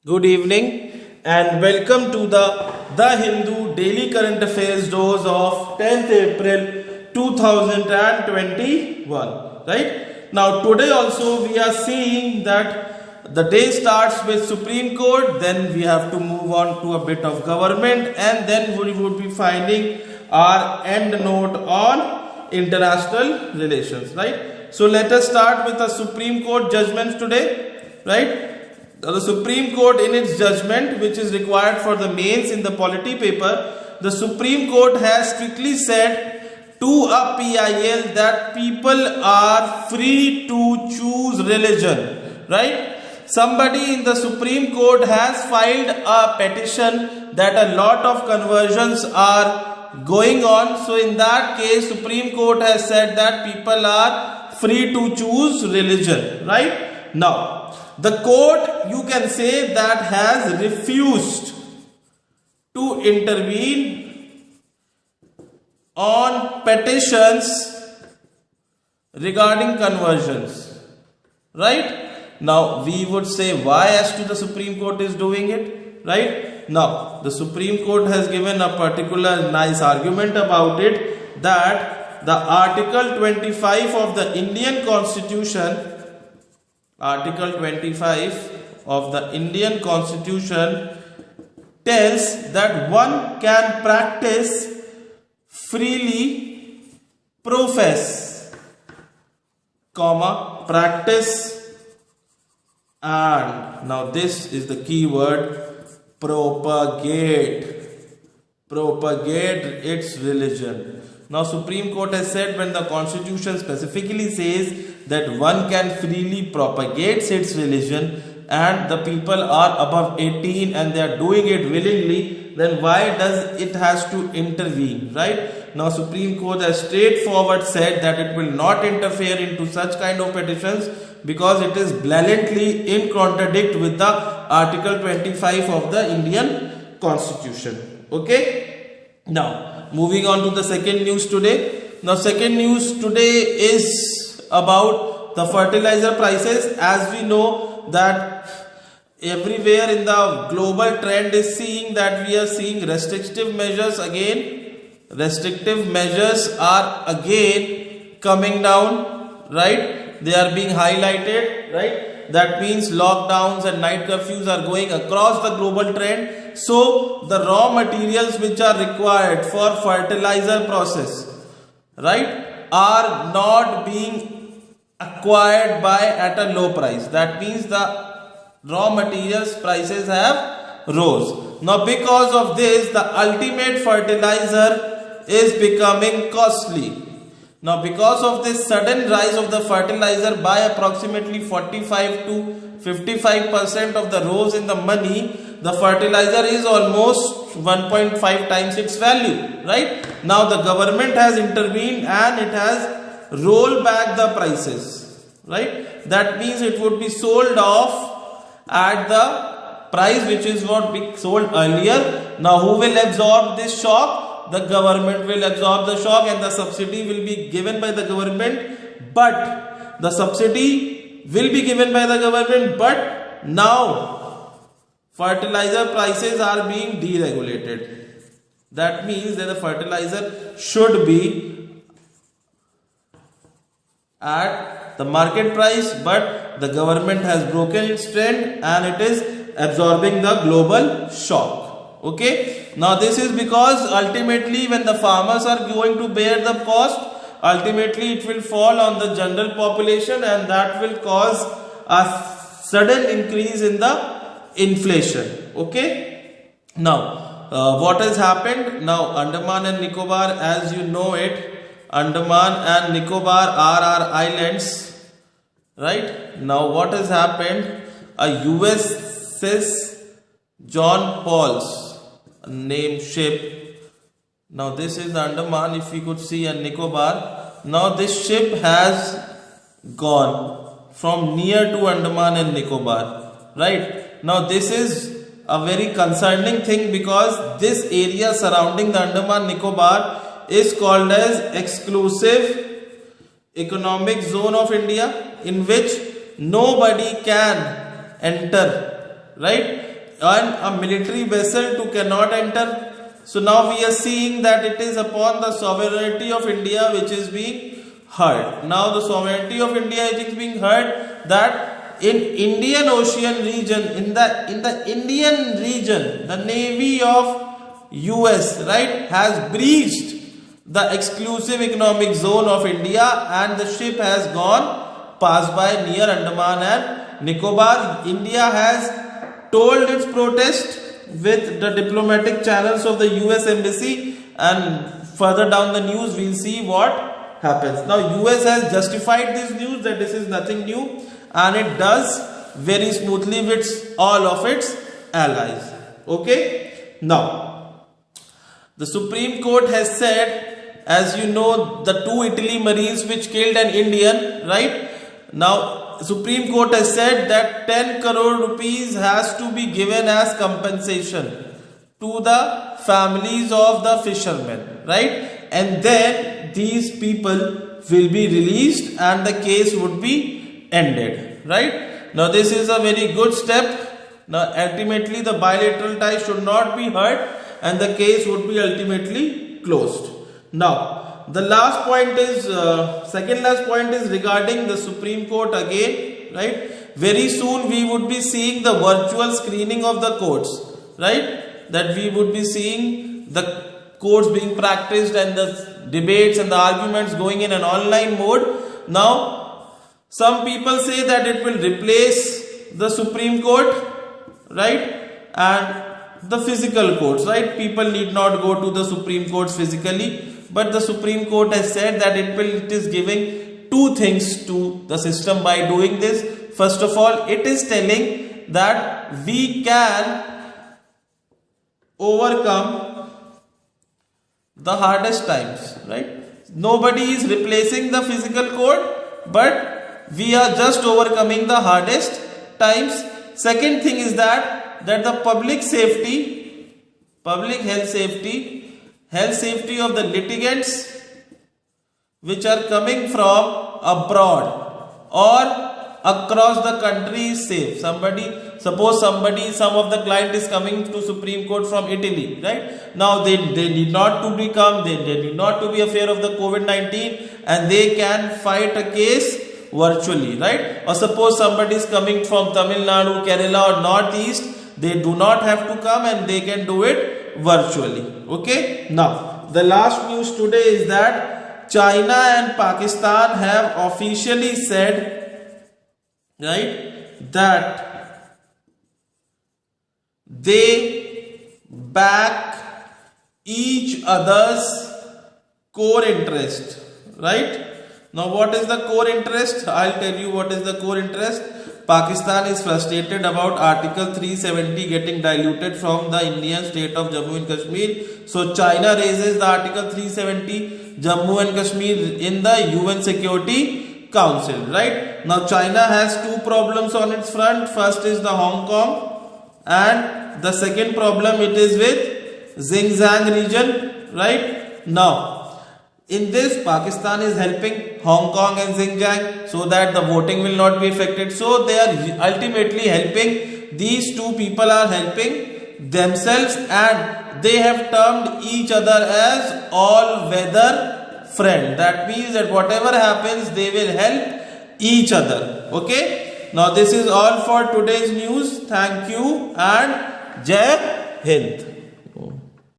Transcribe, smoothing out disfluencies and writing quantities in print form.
Good evening and welcome to the Hindu Daily Current Affairs dose of 10th April 2021. Right? Now today also we are seeing that the day starts with Supreme Court, then we have to move on to a bit of government, and then we would be finding our end note on international relations. Right? So let us start with the Supreme Court judgments today. Right? The Supreme Court, in its judgment, which is required for the mains in the polity paper, the Supreme Court has strictly said to a PIL that people are free to choose religion. Right? Somebody in the Supreme Court has filed a petition that a lot of conversions are going on. So in that case, Supreme Court has said that people are free to choose religion. Right? Now, the court, you can say, that has refused to intervene on petitions regarding conversions. Right? Now, we would say why as to the Supreme Court is doing it. Right? Now, the Supreme Court has given a particular nice argument about it, that the Article 25 of the Indian Constitution, Article 25 of the Indian Constitution tells that one can practice freely, profess, practice, and now this is the key word, propagate its religion. Now Supreme Court has said when the Constitution specifically says that one can freely propagate its religion and the people are above 18 and they are doing it willingly, then why does it has to intervene? Right? Now Supreme Court has straightforward said that it will not interfere into such kind of petitions because it is blatantly in contradict with the Article 25 of the Indian Constitution. Okay? Now moving on to the second news today. Now second news today is about the fertilizer prices. As we know that everywhere in the global trend is seeing that we are seeing restrictive measures again. Restrictive measures are again coming down. Right? They are being highlighted. Right? That means lockdowns and night curfews are going across the global trend. So the raw materials which are required for fertilizer process, right, are not being acquired by at a low price. That means the raw materials prices have rose. Now because of this, the ultimate fertilizer is becoming costly. Now because of this sudden rise of the fertilizer by approximately 45 to 55% of the rose in the money, the fertilizer is almost 1.5 times its value. Right? Now the government has intervened and it has rolled back the prices. Right? That means it would be sold off at the price which is what we sold earlier. Now who will absorb this shock? The government will absorb the shock and the subsidy will be given by the government. But the subsidy will be given by the government, but now fertilizer prices are being deregulated. That means that the fertilizer should be at the market price, but the government has broken its trend and it is absorbing the global shock. Okay, now this is because ultimately when the farmers are going to bear the cost, ultimately it will fall on the general population and that will cause a sudden increase in the inflation. Okay, now what has happened? Now Andaman and Nicobar, as you know it, Andaman and Nicobar are our islands. Right? Now what has happened? A USS John Paul's named ship. Now this is the Andaman, if we could see, and Nicobar. Now this ship has gone from near to Andaman and Nicobar. Right? Now this is a very concerning thing because this area surrounding the Andaman Nicobar is called as exclusive economic zone of India, in which nobody can enter, right? and a military vessel to cannot enter. So now we are seeing that it is upon the sovereignty of India which is being hurt. Now the sovereignty of India is being hurt, that in Indian Ocean region, in the Indian region, the Navy of US, right, has breached the exclusive economic zone of India, and the ship has passed by near Andaman and Nicobar. India has told its protest with the diplomatic channels of the US embassy, and further down the news we'll see what happens. Now US has justified this news that this is nothing new, and it does very smoothly with all of its allies. Okay, now the Supreme Court has said, as you know, the 2 Italy Marines which killed an Indian, right? Now Supreme Court has said that 10 crore rupees has to be given as compensation to the families of the fishermen, right? And then these people will be released and the case would be ended, right? Now this is a very good step. Now ultimately the bilateral ties should not be hurt and the case would be ultimately closed. Now the last point is, second last point is regarding the Supreme Court again, right? Very soon we would be seeing the virtual screening of the courts, right? That we would be seeing the courts being practiced and the debates and the arguments going in an online mode. Now some people say that it will replace the Supreme Court, right? And the physical courts, right? People need not go to the Supreme Courts physically, but the Supreme Court has said that it is giving 2 things to the system by doing this. First of all, it is telling that we can overcome the hardest times, right? Nobody is replacing the physical court, but we are just overcoming the hardest times. Second thing is that the public safety, public health safety of the litigants which are coming from abroad or across the country is safe. Suppose some of the client is coming to Supreme Court from Italy, right? Now they need not to become, they need not to be afraid of the COVID-19 and they can fight a case virtually, right? Or suppose somebody is coming from Tamil Nadu, Kerala or Northeast, they do not have to come and they can do it virtually. Okay. Now the last news today is that China and Pakistan have officially said, right, that they back each other's core interest, right? Now what is the core interest? I'll tell you what is the core interest. Pakistan is frustrated about Article 370 getting diluted from the Indian state of Jammu and Kashmir. So China raises the Article 370 Jammu and Kashmir in the UN Security Council, right? Now China has 2 problems on its front. First is the Hong Kong and the second problem it is with Xinjiang region, right? Now in this, Pakistan is helping Hong Kong and Xinjiang so that the voting will not be affected. So they are ultimately helping, these 2 people are helping themselves and they have termed each other as all-weather friend. That means that whatever happens, they will help each other. Okay. Now this is all for today's news. Thank you and Jai Hind.